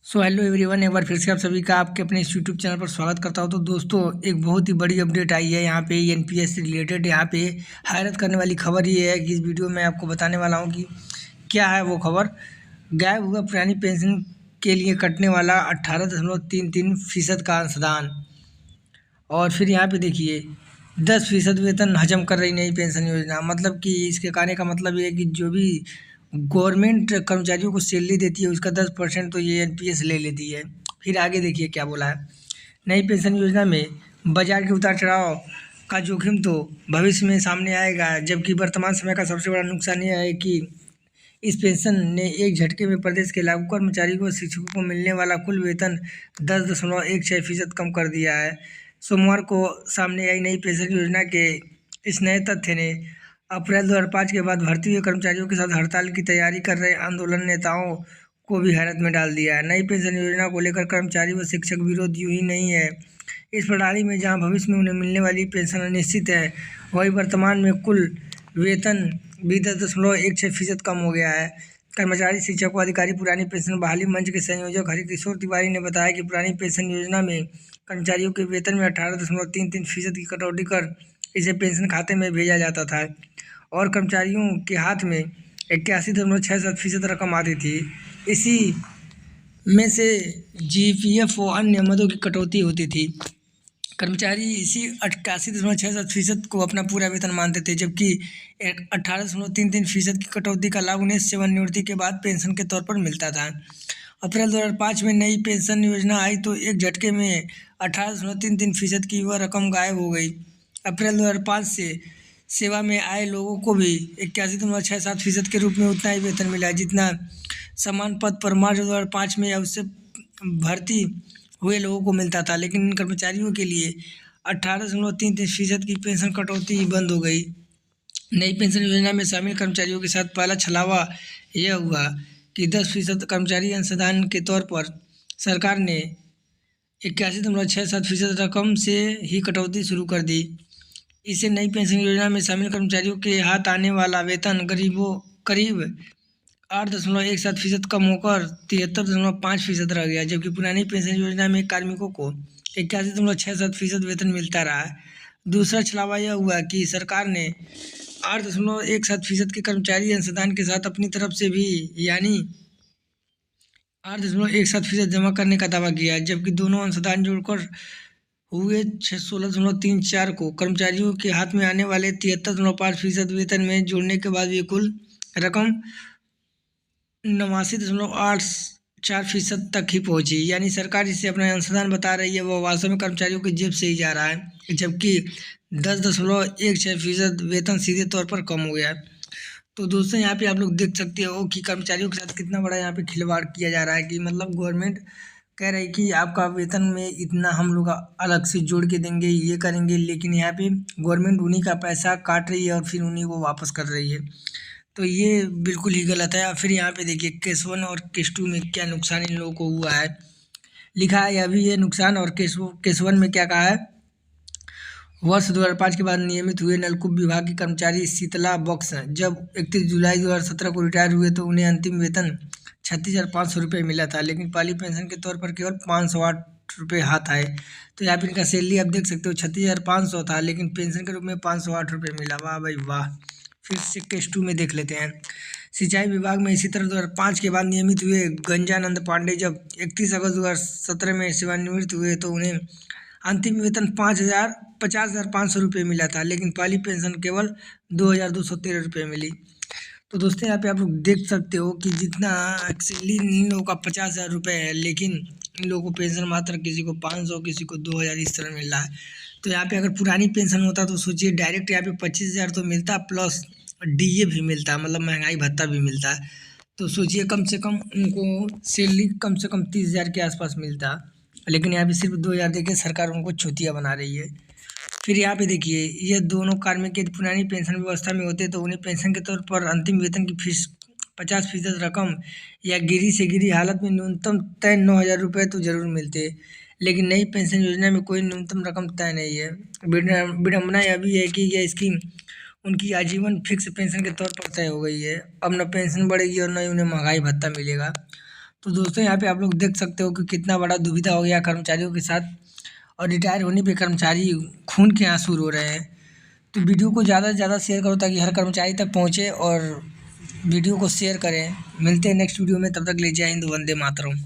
So hello everyone, एक बार फिर से आप सभी का आपके अपने इस यूट्यूब चैनल पर स्वागत करता हूं। तो दोस्तों, एक बहुत ही बड़ी अपडेट आई है यहाँ पे एनपीएस से रिलेटेड। यहाँ पे हैरत करने वाली खबर ये है कि इस वीडियो में आपको बताने वाला हूँ कि क्या है वो खबर। गायब हुआ पुरानी पेंशन के लिए कटने वाला 18.33% का अंशदान। और फिर यहाँ पे देखिए 10% वेतन हजम कर रही नई पेंशन योजना। मतलब कि इसके कहने का मतलब ये है कि जो भी गवर्नमेंट कर्मचारियों को सैलरी देती है उसका 10% तो ये एनपीएस ले लेती है। फिर आगे देखिए क्या बोला है। नई पेंशन योजना में बाजार के उतार चढ़ाव का जोखिम तो भविष्य में सामने आएगा, जबकि वर्तमान समय का सबसे बड़ा नुकसान यह है कि इस पेंशन ने एक झटके में प्रदेश के लाखों कर्मचारियों और शिक्षकों को मिलने वाला कुल वेतन 10.16% कम कर दिया है। सोमवार को सामने आई नई पेंशन योजना के इस नए तथ्य ने अप्रैल 2005 के बाद भर्ती हुए कर्मचारियों के साथ हड़ताल की तैयारी कर रहे आंदोलन नेताओं को भी हैरत में डाल दिया है। नई पेंशन योजना को लेकर कर्मचारी व शिक्षक विरोध यूं ही नहीं है। इस प्रणाली में जहां भविष्य में उन्हें मिलने वाली पेंशन अनिश्चित है, वहीं वर्तमान में कुल वेतन भी 10.16% कम हो गया है। कर्मचारी, शिक्षक व अधिकारी पुरानी पेंशन बहाली मंच के संयोजक हरिकिशोर तिवारी ने बताया कि पुरानी पेंशन योजना में कर्मचारियों के वेतन में 18.33% की कटौती कर इसे पेंशन खाते में भेजा जाता था और कर्मचारियों के हाथ में 81.67% रकम आती थी। इसी में से जीपीएफ व अन्य मदों की कटौती होती थी। कर्मचारी इसी 81.67% को अपना पूरा वेतन मानते थे, जबकि 18.33% की कटौती का लाभ उन्हें सेवानिवृत्ति के बाद पेंशन के तौर पर मिलता था। अप्रैल 2005 में नई पेंशन योजना आई तो एक झटके में 18.33% की वह रकम गायब हो गई। अप्रैल 2005 से सेवा में आए लोगों को भी 81.67% के रूप में उतना ही वेतन मिला जितना समान पद पर मार्च 2005 में या उससे भर्ती हुए लोगों को मिलता था। लेकिन इन कर्मचारियों के लिए 18.33% की पेंशन कटौती बंद हो गई। नई पेंशन योजना में शामिल कर्मचारियों के साथ पहला छलावा यह हुआ कि 10% कर्मचारी अंशदान के तौर पर सरकार ने 81.67% रकम से ही कटौती शुरू कर दी। इससे नई पेंशन योजना में शामिल कर्मचारियों के हाथ आने वाला वेतन करीब 8.17% कम होकर 73.5% रह गया, जबकि पुरानी पेंशन योजना में कार्मिकों को 81.67% वेतन मिलता रहा। दूसरा छलावा यह हुआ कि सरकार ने 8.17% के कर्मचारी अंशदान के साथ अपनी तरफ से भी यानी 8.17% जमा करने का दावा किया, जबकि दोनों अंशदान जोड़कर हुए 16.34 को कर्मचारियों के हाथ में आने वाले 73.5% वेतन में जोड़ने के बाद ये कुल रकम 89.84% तक ही पहुंची। यानी सरकार इसे अपना अंशदान बता रही है, वह वास्तव में कर्मचारियों की जेब से ही जा रहा है, जबकि 10.16% वेतन सीधे तौर पर कम हो गया। तो दोस्तों, यहाँ पे आप लोग देख सकते हो कि कर्मचारियों के साथ कितना बड़ा यहाँ पे खिलवाड़ किया जा रहा है कि मतलब गवर्नमेंट कह रही कि आपका वेतन में इतना हम लोग अलग से जोड़ के देंगे, ये करेंगे, लेकिन यहाँ पे गवर्नमेंट उन्हीं का पैसा काट रही है और फिर उन्हीं को वापस कर रही है। तो ये बिल्कुल ही गलत है। फिर यहाँ पे देखिए केस 1 और केस 2 में क्या नुकसान इन लोगों को हुआ है लिखा है अभी ये नुकसान। और केस 1 में क्या कहा है। वर्ष 2005 के बाद नियमित हुए नलकूप विभाग के कर्मचारी शीतला बक्स जब 31 जुलाई 2017 को रिटायर हुए तो उन्हें अंतिम वेतन 36,500 रुपये मिला था, लेकिन पहली पेंशन के तौर पर केवल 508 रुपये हाथ आए। तो यहाँ पे इनका सैलरी आप देख सकते हो 36,500 था, लेकिन पेंशन के रूप में 508 रुपये मिला। वाह भाई वाह। फिर से केस 2 में देख लेते हैं। सिंचाई विभाग में इसी तरह 2005 के बाद नियमित हुए गंजानंद पांडे जब 31 अगस्त 2017 में सेवानिवृत्त हुए तो उन्हें अंतिम वेतन 50,500 रुपये मिला था, लेकिन पहली पेंशन केवल 2,213 रुपये मिली। तो दोस्तों, यहाँ पे आप लोग देख सकते हो कि जितना एक्चुअली इन लोगों का 50,000 रुपये है, लेकिन इन लोगों को पेंशन मात्र किसी को 500, किसी को 2,000 इस तरह मिल रहा है। तो यहाँ पे अगर पुरानी पेंशन होता तो सोचिए डायरेक्ट यहाँ पे 25,000 तो मिलता, प्लस डीए भी मिलता, मतलब महंगाई भत्ता भी मिलता। तो सोचिए कम से कम उनको सैलरी कम से कम 30,000 के आसपास मिलता, लेकिन यहाँ पे सिर्फ 2,000 देके सरकार उनको चूतिया बना रही है। फिर यहाँ पे देखिए ये दोनों कार्मिक यदि पुरानी पेंशन व्यवस्था में होते तो उन्हें पेंशन के तौर पर अंतिम वेतन की फीस 50% रकम या गिरी से गिरी हालत में न्यूनतम तय 9,000 रुपये तो जरूर मिलते, लेकिन नई पेंशन योजना में कोई न्यूनतम रकम तय नहीं है। विडम्बना यह भी है कि यह स्कीम उनकी आजीवन फिक्स पेंशन के तौर पर तय हो गई है। अब न पेंशन बढ़ेगी और न ही उन्हें महंगाई भत्ता मिलेगा। तो दोस्तों यहाँ पे आप लोग देख सकते हो कि कितना बड़ा दुविधा हो गया कर्मचारियों के साथ, और रिटायर होने पे कर्मचारी खून के आंसू रो रहे हैं। तो वीडियो को ज़्यादा से ज़्यादा शेयर करो ताकि हर कर्मचारी तक पहुँचे, और वीडियो को शेयर करें। मिलते हैं नेक्स्ट वीडियो में, तब तक ले जय हिंद, वंदे मातरम।